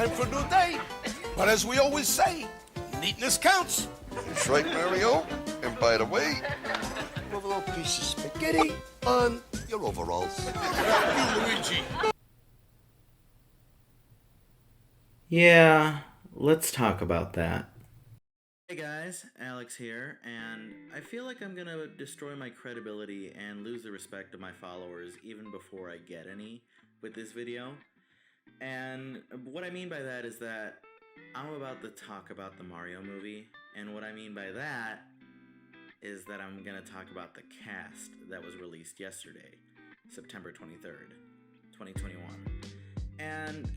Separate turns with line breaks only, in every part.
time for a new day. But as we always say, neatness counts.
That's right, Mario. And by the way,
A little piece of spaghetti on your overalls. You, Luigi.
Yeah, let's talk about that. Hey guys, Alex here, and I feel like I'm gonna destroy my credibility and lose the respect of my followers even before I get any with this video. And what I mean by that is that I'm about to talk about the Mario movie, and what I mean by that is that I'm gonna talk about the cast that was released yesterday, September 23rd, 2021. And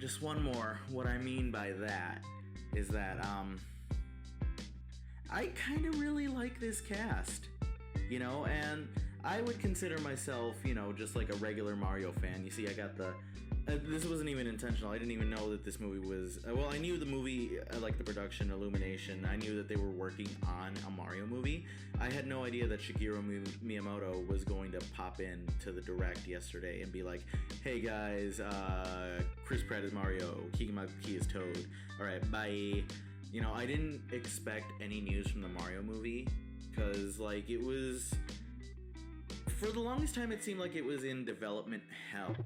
just one more, what I mean by that is that, I kind of really like this cast, you know, and I would consider myself, you know, just like a regular Mario fan. You see, I got this wasn't even intentional. I didn't even know that this movie was, well, I knew the movie, like the production, Illumination. I knew that they were working on a Mario movie. I had no idea that Shigeru Miyamoto was going to pop in to the Direct yesterday and be like, hey guys, Chris Pratt is Mario, Keegan-Michael is Toad, alright, bye. You know, I didn't expect any news from the Mario movie, because, like, it was, for the longest time, it seemed like it was in development hell.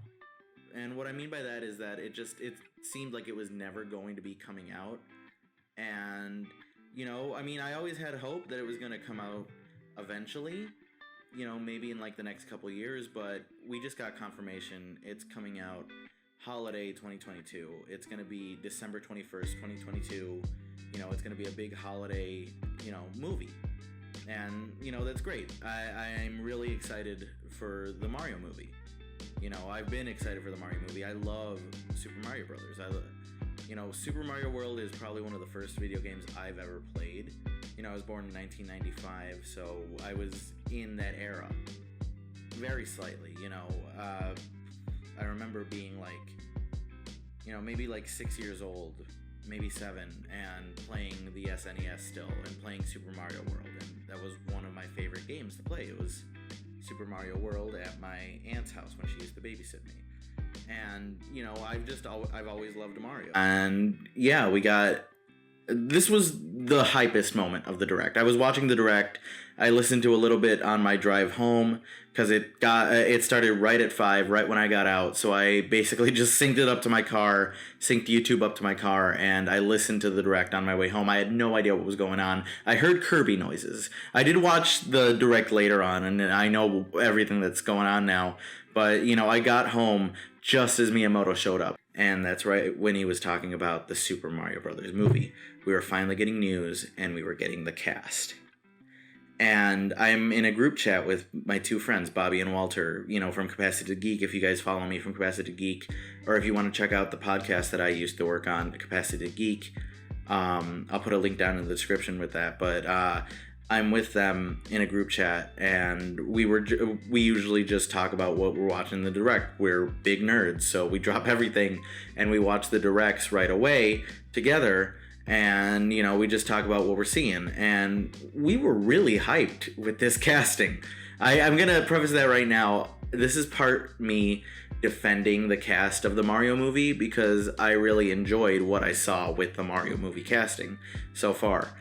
And what I mean by that is that it seemed like it was never going to be coming out. And, you know, I mean, I always had hope that it was going to come out eventually, you know, maybe in like the next couple years, but we just got confirmation it's coming out holiday 2022. It's going to be December 21st, 2022. You know, it's going to be a big holiday, you know, movie. And, you know, that's great. I'm really excited for the Mario movie. You know, I've been excited for the Mario movie. I love Super Mario Brothers. You know, Super Mario World is probably one of the first video games I've ever played. You know, I was born in 1995, so I was in that era. Very slightly, you know. I remember being like, you know, maybe like 6 years old, maybe 7, and playing the SNES still, and playing Super Mario World, and that was one of my favorite games to play. It was Super Mario World at my aunt's house when she used to babysit me. And, you know, I've always loved Mario. And yeah, this was the hypest moment of the Direct. I was watching the Direct. I listened to a little bit on my drive home because it started right at 5, right when I got out. So I basically just synced it up to my car, synced YouTube up to my car, and I listened to the Direct on my way home. I had no idea what was going on. I heard Kirby noises. I did watch the Direct later on, and I know everything that's going on now. But, you know, I got home just as Miyamoto showed up. And that's right when he was talking about the Super Mario Brothers movie. We were finally getting news, and we were getting the cast. And I'm in a group chat with my two friends, Bobby and Walter, you know, from Capacity to Geek. If you guys follow me from Capacity to Geek, or if you want to check out the podcast that I used to work on, Capacity to Geek, I'll put a link down in the description with that. But I'm with them in a group chat, and we usually just talk about what we're watching in the Direct. We're big nerds, so we drop everything and we watch the Directs right away together. And, you know, we just talk about what we're seeing. And we were really hyped with this casting. I'm going to preface that right now. This is part me defending the cast of the Mario movie because I really enjoyed what I saw with the Mario movie casting so far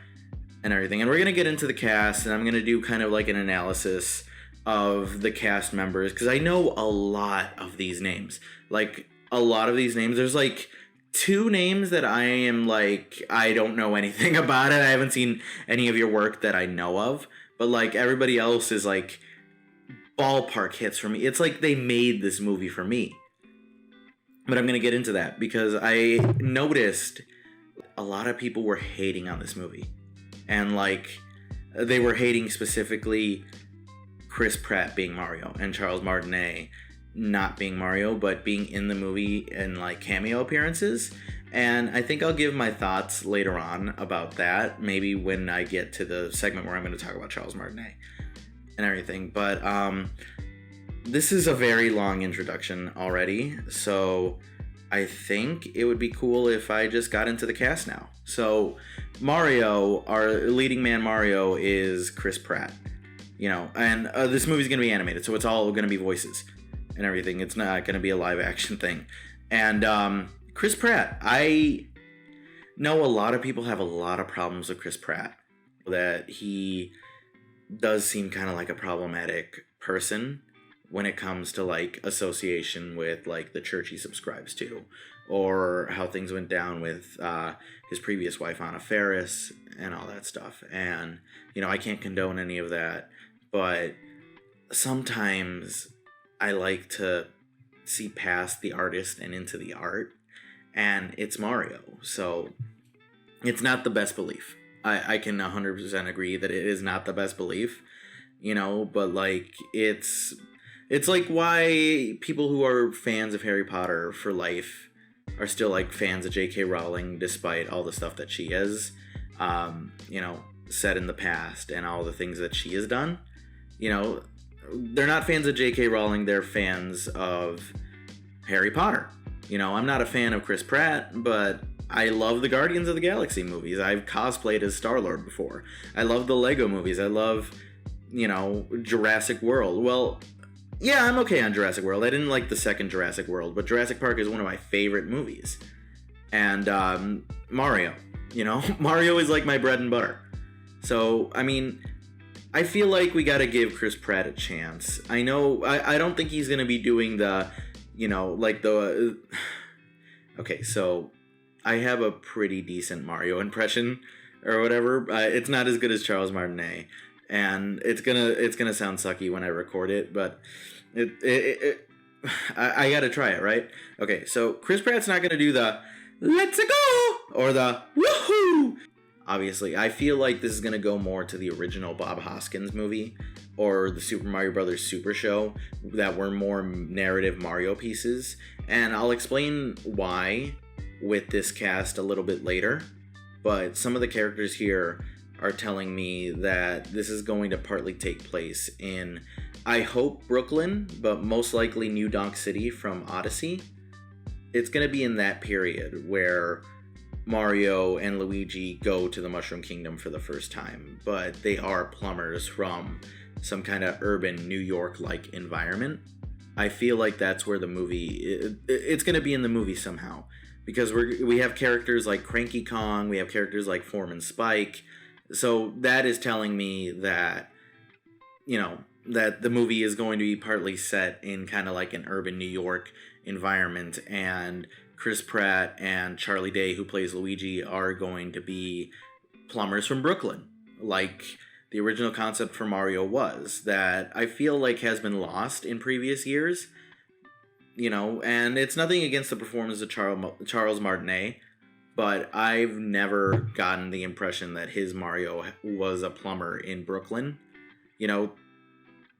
and everything. And we're going to get into the cast, and I'm going to do kind of like an analysis of the cast members because I know a lot of these names. Like, a lot of these names, there's like 2 names that I am like, I don't know anything about it. I haven't seen any of your work that I know of. But like everybody else is like ballpark hits for me. It's like they made this movie for me. But I'm going to get into that because I noticed a lot of people were hating on this movie. And like they were hating specifically Chris Pratt being Mario and Charles Martinet not being Mario, but being in the movie and like cameo appearances. And I think I'll give my thoughts later on about that, maybe when I get to the segment where I'm going to talk about Charles Martinet and everything. But this is a very long introduction already, so I think it would be cool if I just got into the cast now. So Mario, our leading man Mario, is Chris Pratt, you know, and this movie's going to be animated, so it's all going to be voices and everything. It's not going to be a live action thing. And Chris Pratt. I know a lot of people have a lot of problems with Chris Pratt. That he does seem kind of like a problematic person when it comes to like association with like the church he subscribes to, or how things went down with his previous wife Anna Faris and all that stuff. And I can't condone any of that, but sometimes I like to see past the artist and into the art, and it's Mario, so it's not the best belief. I can 100% agree that it is not the best belief, but like it's like why people who are fans of Harry Potter for life are still like fans of J.K. Rowling despite all the stuff that she has, said in the past and all the things that she has done. They're not fans of J.K. Rowling, they're fans of Harry Potter. I'm not a fan of Chris Pratt, but I love the Guardians of the Galaxy movies. I've cosplayed as Star-Lord before. I love the Lego movies. I love, Jurassic World. Well, yeah, I'm okay on Jurassic World. I didn't like the second Jurassic World, but Jurassic Park is one of my favorite movies. And Mario, Mario is like my bread and butter. So, I feel like we gotta give Chris Pratt a chance. I know, I don't think he's gonna be doing the, okay, so I have a pretty decent Mario impression or whatever. It's not as good as Charles Martinet, and it's gonna sound sucky when I record it, but I gotta try it, right? Okay, so Chris Pratt's not gonna do the "Let's go" or the "Woohoo." Obviously, I feel like this is gonna go more to the original Bob Hoskins movie or the Super Mario Brothers Super Show that were more narrative Mario pieces, and I'll explain why with this cast a little bit later, but some of the characters here are telling me that this is going to partly take place in, I hope, Brooklyn, but most likely New Donk City from Odyssey. It's going to be in that period where Mario and Luigi go to the Mushroom Kingdom for the first time, but they are plumbers from some kind of urban New York-like environment. I feel like that's where the movie, it's going to be in the movie somehow. Because we have characters like Cranky Kong, we have characters like Foreman Spike, so that is telling me that, that the movie is going to be partly set in kind of like an urban New York environment, and Chris Pratt and Charlie Day, who plays Luigi, are going to be plumbers from Brooklyn, like the original concept for Mario was, that I feel like has been lost in previous years. And it's nothing against the performance of Charles Martinet, but I've never gotten the impression that his Mario was a plumber in Brooklyn.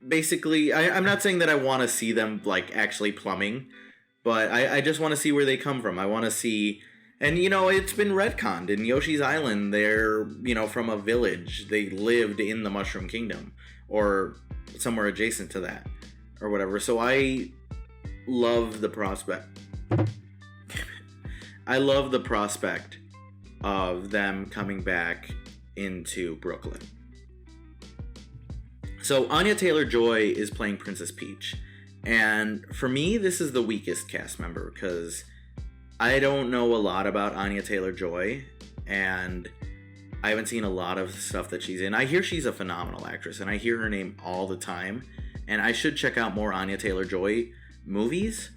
Basically, I'm not saying that I want to see them, like, actually plumbing, but I just want to see where they come from. I want to see, and, it's been retconned. In Yoshi's Island, they're, from a village. They lived in the Mushroom Kingdom, or somewhere adjacent to that, or whatever. So I love the prospect. I love the prospect of them coming back into Brooklyn. So Anya Taylor-Joy is playing Princess Peach, and for me, this is the weakest cast member because I don't know a lot about Anya Taylor-Joy, and I haven't seen a lot of stuff that she's in. I hear she's a phenomenal actress, and I hear her name all the time, and I should check out more Anya Taylor-Joy movies,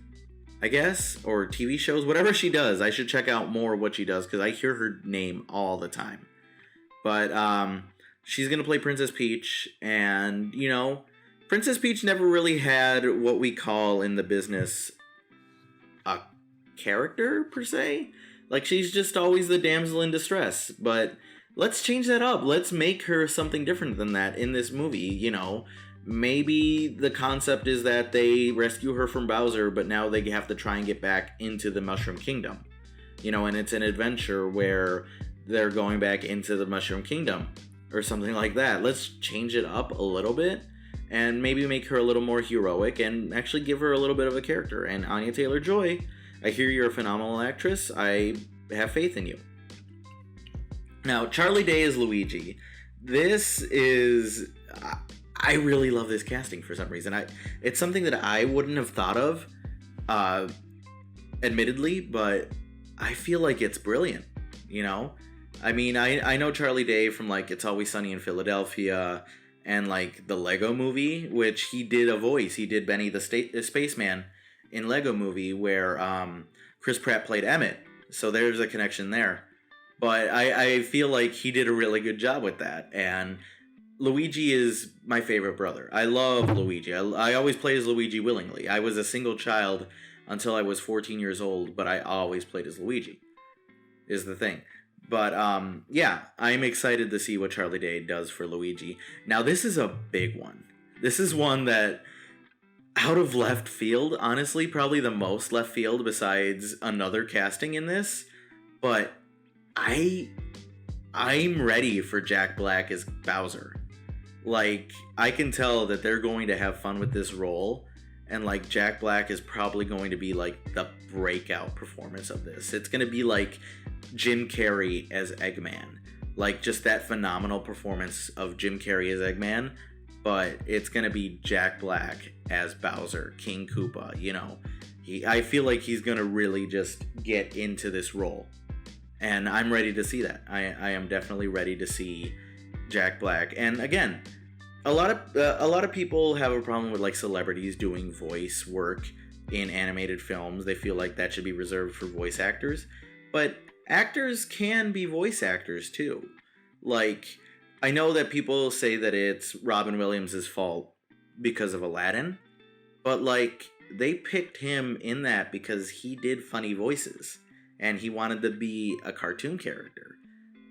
I guess, or TV shows, whatever she does. I should check out more what she does because I hear her name all the time. But she's gonna play Princess Peach, and Princess Peach never really had what we call in the business a character per se. Like, she's just always the damsel in distress. But let's change that up. Let's make her something different than that in this movie. Maybe the concept is that they rescue her from Bowser, but now they have to try and get back into the Mushroom Kingdom. And it's an adventure where they're going back into the Mushroom Kingdom or something like that. Let's change it up a little bit and maybe make her a little more heroic and actually give her a little bit of a character. And Anya Taylor-Joy, I hear you're a phenomenal actress. I have faith in you. Now, Charlie Day is Luigi. This is... I really love this casting for some reason. It's something that I wouldn't have thought of, admittedly, but I feel like it's brilliant, you know? I mean, I know Charlie Day from like It's Always Sunny in Philadelphia and like the Lego movie, which he did a voice. He did Benny the Spaceman in Lego movie where Chris Pratt played Emmett. So there's a connection there. But I feel like he did a really good job with that. And Luigi is my favorite brother. I love Luigi. I always play as Luigi willingly. I was a single child until I was 14 years old, but I always played as Luigi, is the thing. But, yeah, I'm excited to see what Charlie Day does for Luigi. Now, this is a big one. This is one that, out of left field, honestly, probably the most left field besides another casting in this. But I'm ready for Jack Black as Bowser. Like, I can tell that they're going to have fun with this role. And, like, Jack Black is probably going to be, like, the breakout performance of this. It's going to be, like, Jim Carrey as Eggman. Like, just that phenomenal performance of Jim Carrey as Eggman. But it's going to be Jack Black as Bowser, King Koopa, you know. I feel like he's going to really just get into this role. And I'm ready to see that. I am definitely ready to see Jack Black. And, again, a lot of people have a problem with like celebrities doing voice work in animated films. They feel like that should be reserved for voice actors, but actors can be voice actors too. Like, I know that people say that it's Robin Williams' fault because of Aladdin, but like they picked him in that because he did funny voices and he wanted to be a cartoon character.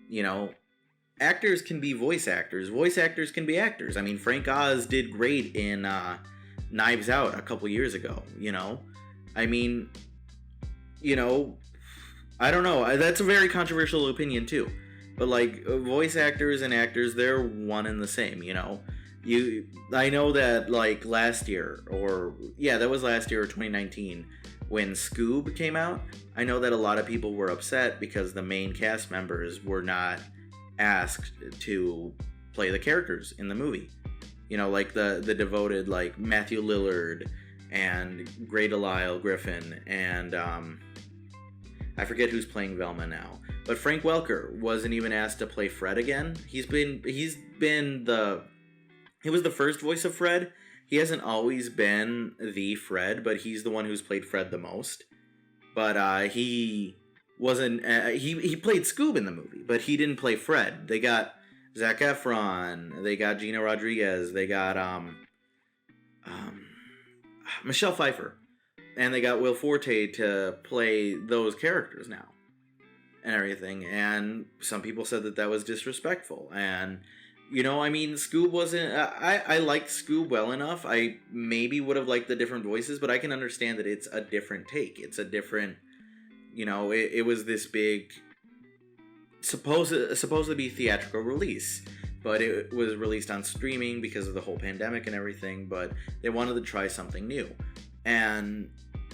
You know, actors can be voice actors. Voice actors can be actors. I mean, Frank Oz did great in Knives Out a couple years ago, you know? I mean, you know, I don't know. That's a very controversial opinion, too. But, like, voice actors and actors, they're one and the same, you know? I know that, like, last year, or, yeah, that was last year or 2019, when Scoob came out, I know that a lot of people were upset because the main cast members were not asked to play the characters in the movie. You know, like the devoted, like, Matthew Lillard and Grey DeLisle Griffin and I forget who's playing Velma now. But Frank Welker wasn't even asked to play Fred again. He was the first voice of Fred. He hasn't always been the Fred, but he's the one who's played Fred the most. But he wasn't. He played Scoob in the movie, but he didn't play Fred. They got Zac Efron. They got Gina Rodriguez. They got Michelle Pfeiffer, and they got Will Forte to play those characters now, and everything. And some people said that was disrespectful. And you know, I mean, Scoob wasn't. I liked Scoob well enough. I maybe would have liked the different voices, but I can understand that it's a different take. It's a different. You know, it was this big, supposed to be theatrical release, but it was released on streaming because of the whole pandemic and everything. But they wanted to try something new, and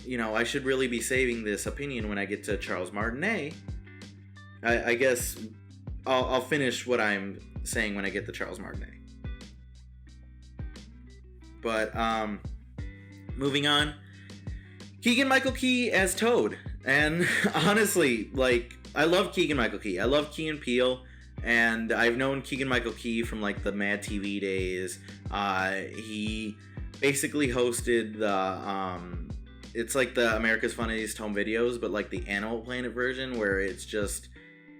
you know, I should really be saving this opinion when I get to Charles Martinet. I guess I'll finish what I'm saying when I get to Charles Martinet. But moving on, Keegan-Michael Key as Toad. And honestly, like, I love Keegan-Michael Key. I love Key and Peele, and I've known Keegan-Michael Key from like the Mad TV days. He basically hosted the it's like the America's Funniest Home Videos, but like the Animal Planet version, where it's just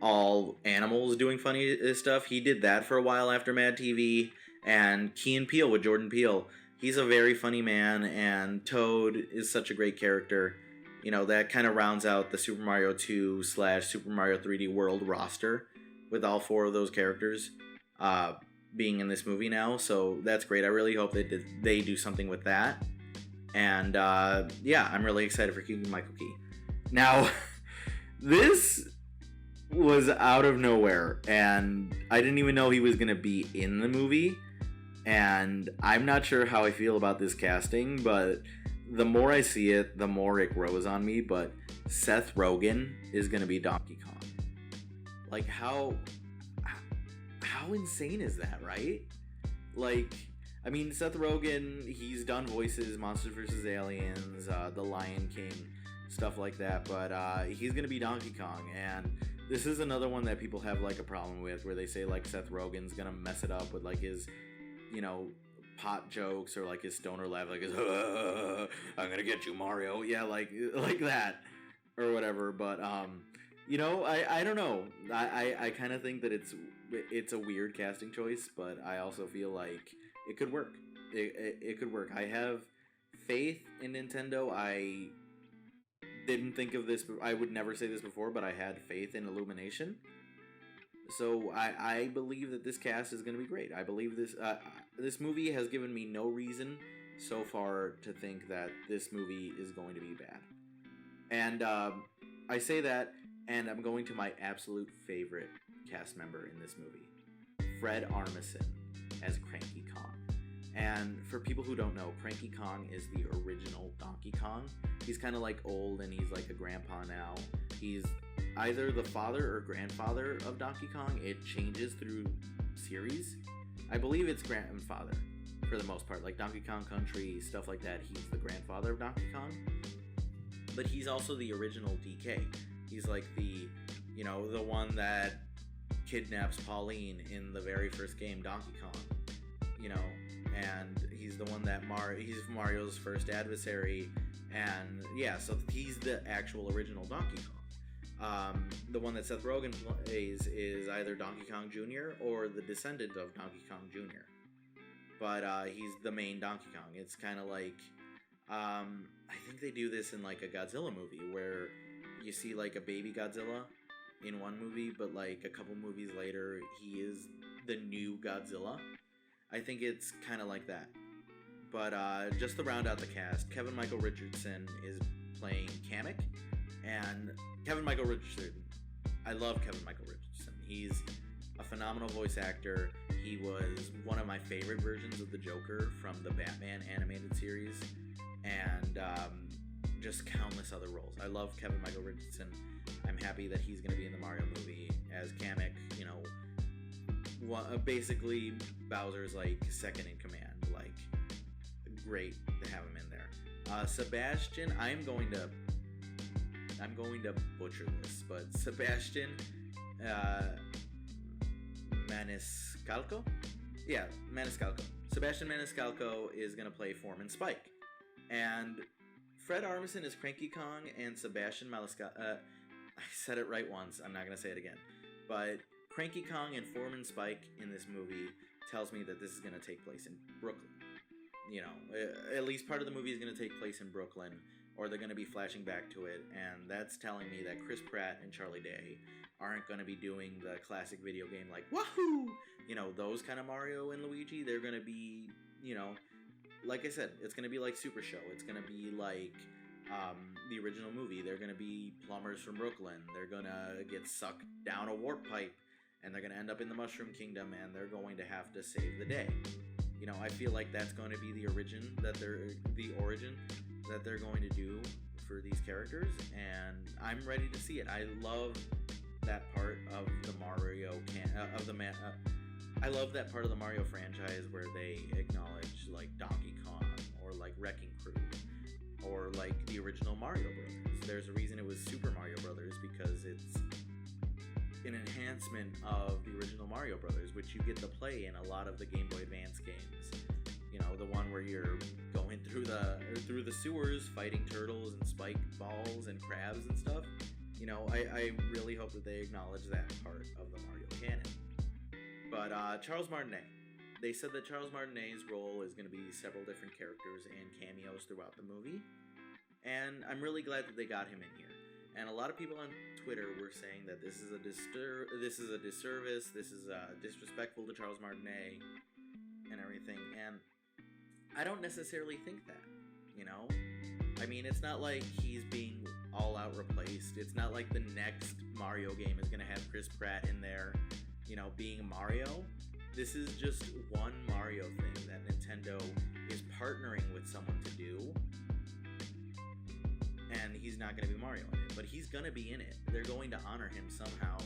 all animals doing funny stuff. He did that for a while after Mad TV. And Key and Peele with Jordan Peele. He's a very funny man, and Toad is such a great character. You know, that kind of rounds out the Super Mario 2 / Super Mario 3D World roster with all 4 of those characters being in this movie now. So that's great. I really hope that they do something with that. And yeah, I'm really excited for Keegan-Michael Key. Now, this was out of nowhere, and I didn't even know he was going to be in the movie. And I'm not sure how I feel about this casting, but the more I see it, the more it grows on me. But Seth Rogen is going to be Donkey Kong. Like, how insane is that, right? Like, I mean, Seth Rogen, he's done voices, Monsters vs. Aliens, The Lion King. stuff like that. But he's gonna be Donkey Kong, and this is another one that people have like a problem with, where they say like Seth Rogen's gonna mess it up with like his, you know, pot jokes or like his stoner laugh, like his I'm gonna get you, Mario. Yeah, like that or whatever. But you know, I don't know. I kind of think that it's a weird casting choice, but I also feel like it could work. It could work. I have faith in Nintendo. I didn't think of this. I would never say this before, but I had faith in Illumination. So I believe that this cast is going to be great. I believe this movie has given me no reason so far to think that this movie is going to be bad. And I say that, and I'm going to my absolute favorite cast member in this movie, Fred Armisen as Cranky Kong. And for people who don't know, Cranky Kong is the original Donkey Kong. He's kind of like old and he's like a grandpa now. He's either the father or grandfather of Donkey Kong. It changes through series. I believe it's grandfather for the most part. Like Donkey Kong Country, stuff like that, he's the grandfather of Donkey Kong. But he's also the original DK. He's like the, you know, the one that kidnaps Pauline in the very first game, Donkey Kong. You know, and he's the one that he's Mario's first adversary, and yeah, so he's the actual original Donkey Kong. The one that Seth Rogen plays is either Donkey Kong Jr. or the descendant of Donkey Kong Jr. But he's the main Donkey Kong. It's kind of like, I think they do this in like a Godzilla movie, where you see like a baby Godzilla in one movie, but like a couple movies later, he is the new Godzilla. I think it's kind of like that. But just to round out the cast, Kevin Michael Richardson is playing Kamek. And Kevin Michael Richardson, I love Kevin Michael Richardson. He's a phenomenal voice actor. He was one of my favorite versions of the Joker from the Batman animated series. And just countless other roles. I love Kevin Michael Richardson. I'm happy that he's going to be in the Mario movie as Kamek, you know, basically Bowser's like second in command. Like, great to have him in there. Sebastian, I'm going to butcher this, but Sebastian Maniscalco? Yeah, Maniscalco. Sebastian Maniscalco is going to play Foreman Spike. And Fred Armisen is Cranky Kong, and Sebastian Maniscalco... I said it right once, I'm not going to say it again. But Cranky Kong and Foreman Spike in this movie tells me that this is going to take place in Brooklyn. You know, at least part of the movie is going to take place in Brooklyn, or they're going to be flashing back to it, and that's telling me that Chris Pratt and Charlie Day aren't going to be doing the classic video game like, wahoo! You know, those kind of Mario and Luigi. They're going to be, you know, like I said, it's going to be like Super Show. It's going to be like the original movie. They're going to be plumbers from Brooklyn. They're going to get sucked down a warp pipe, and they're going to end up in the Mushroom Kingdom, and they're going to have to save the day. You know, I feel like that's going to be the origin that they're going to do for these characters, and I'm ready to see it. I love that part of the I love that part of the Mario franchise where they acknowledge like Donkey Kong or like Wrecking Crew or like the original Mario Brothers. There's a reason it was Super Mario Brothers, because it's an enhancement of the original Mario Brothers, which you get to play in a lot of the Game Boy Advance games. You know, the one where you're going through the sewers, fighting turtles and spike balls and crabs and stuff. You know, I really hope that they acknowledge that part of the Mario canon. But Charles Martinet. They said that Charles Martinet's role is going to be several different characters and cameos throughout the movie. And I'm really glad that they got him in here. And a lot of people on Twitter were saying that this is a disservice, this is disrespectful to Charles Martinet and everything. And I don't necessarily think that, you know? I mean, it's not like he's being all out replaced. It's not like the next Mario game is going to have Chris Pratt in there, you know, being Mario. This is just one Mario thing that Nintendo is partnering with someone to do. And he's not going to be Mario in it, but he's going to be in it. They're going to honor him somehow.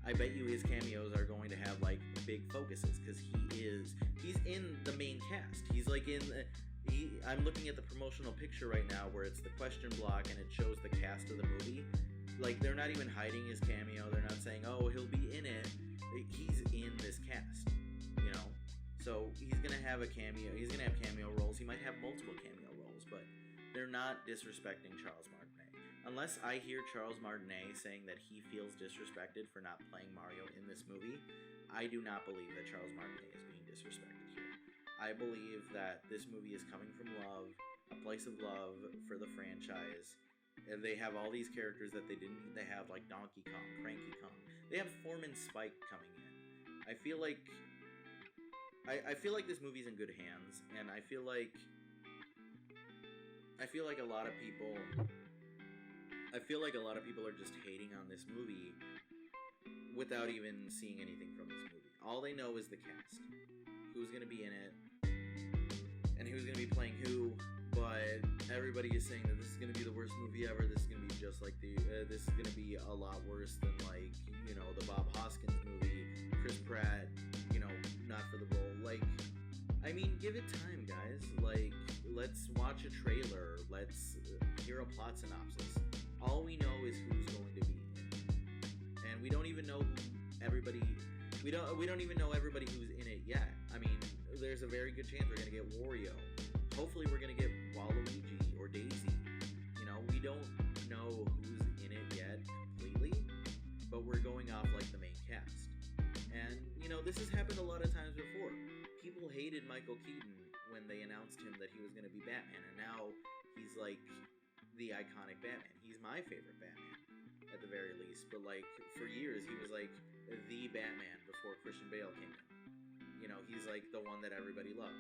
I bet you his cameos are going to have like big focuses, because he's in the main cast. He's like in I'm looking at the promotional picture right now where it's the question block and it shows the cast of the movie. Like, they're not even hiding his cameo. They're not saying, oh, he'll be in it. He's in this cast, you know? So he's going to have a cameo. He's going to have cameo roles. He might have multiple cameo roles, but they're not disrespecting Charles Martinet. Unless I hear Charles Martinet saying that he feels disrespected for not playing Mario in this movie, I do not believe that Charles Martinet is being disrespected here. I believe that this movie is coming from love, a place of love for the franchise. And they have all these characters that they didn't need to have, like Donkey Kong, Cranky Kong. They have Foreman Spike coming in. I feel like this movie's in good hands, and I feel like a lot of people are just hating on this movie without even seeing anything from this movie. All they know is the cast, who's going to be in it, and who's going to be playing who. But everybody is saying that this is going to be the worst movie ever. This is going to be just like this is going to be a lot worse than, like, you know, the Bob Hoskins movie, Chris Pratt, you know, not for the role. Like, I mean, give it time, guys. Like, let's watch a trailer. Let's hear a plot synopsis. All we know is who's going to be in it. And we don't even know who everybody... We don't even know everybody who's in it yet. I mean, there's a very good chance we're going to get Wario. Hopefully we're going to get Waluigi or Daisy. You know, we don't know who's in it yet completely, but we're going off like the main cast. And, you know, this has happened a lot of times before. People hated Michael Keaton when they announced him that he was going to be Batman, and now he's like the iconic Batman. He's my favorite Batman, at the very least. But, like, for years he was like the Batman before Christian Bale came in. You know, he's like the one that everybody loved.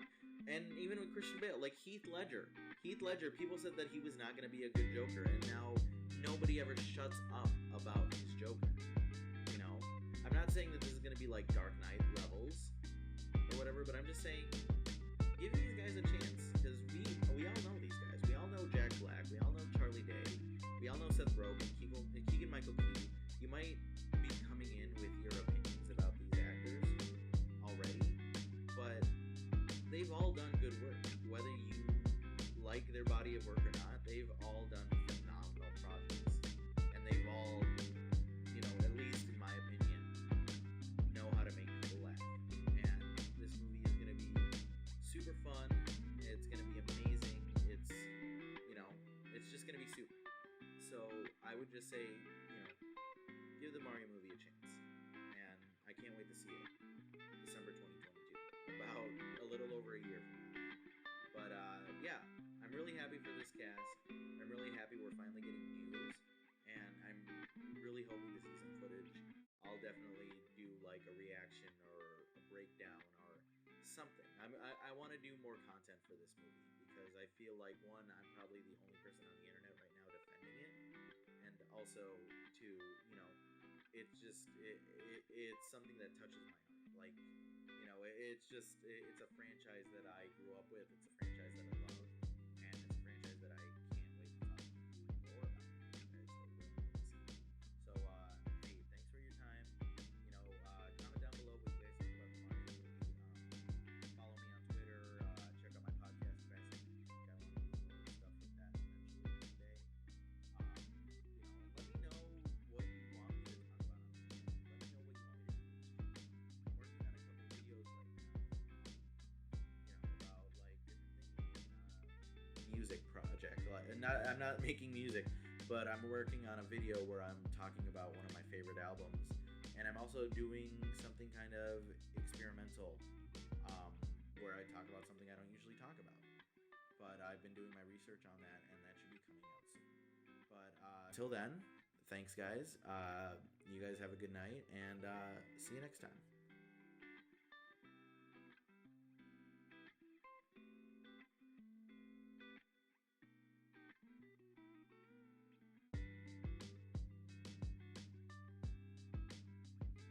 And even with Christian Bale, like Heath Ledger, people said that he was not going to be a good Joker, and now nobody ever shuts up about his Joker. You know, I'm not saying that this is going to be like Dark Knight levels or whatever, but I'm just saying, give these guys a chance, because we all know these guys. We all know Jack Black. We all know Charlie Day. We all know Seth Rogen, Keegan-Michael Key. You might be coming in with your opinions about these actors already, but they've all done good work. Whether you like their body of work or not, they've all done phenomenal projects. And they've all, you know, at least in my opinion, know how to make people laugh. And this movie is going to be super fun. It's going to be amazing. It's, you know, it's just going to be super. So I would just say, you know, give the Mario movie a chance. And I can't wait to see it. December 2022. About a little over a year from now. But yeah, I'm really happy for this cast. I'm really happy we're finally getting news, and I'm really hoping to see some footage. I'll definitely do like a reaction or a breakdown or something. I want to do more content for this movie because I feel like, one, I'm probably the only person on the internet right now defending it, and also two, you know, it's just it's something that touches my heart. Like, you know, it's a franchise that I grew up with. It's a franchise that I love, and it's a franchise that I can't wait to talk to you more about. So, hey, thanks for your time. You know, comment down below what you guys think about the Mario movie. Follow me on Twitter. Check out my podcast, Fast and Geek. I want to do more stuff with that eventually one day. You know, and let me know what you want me to talk about on this channel. Let me know what you want me to do with this channel. I'm working on a couple videos right now, you know, about like different things in music project. I'm not making music, but I'm working on a video where I'm talking about one of my favorite albums, and I'm also doing something kind of experimental, where I talk about something I don't usually talk about. But I've been doing my research on that, and that should be coming out soon. But until then, thanks guys. You guys have a good night, and see you next time.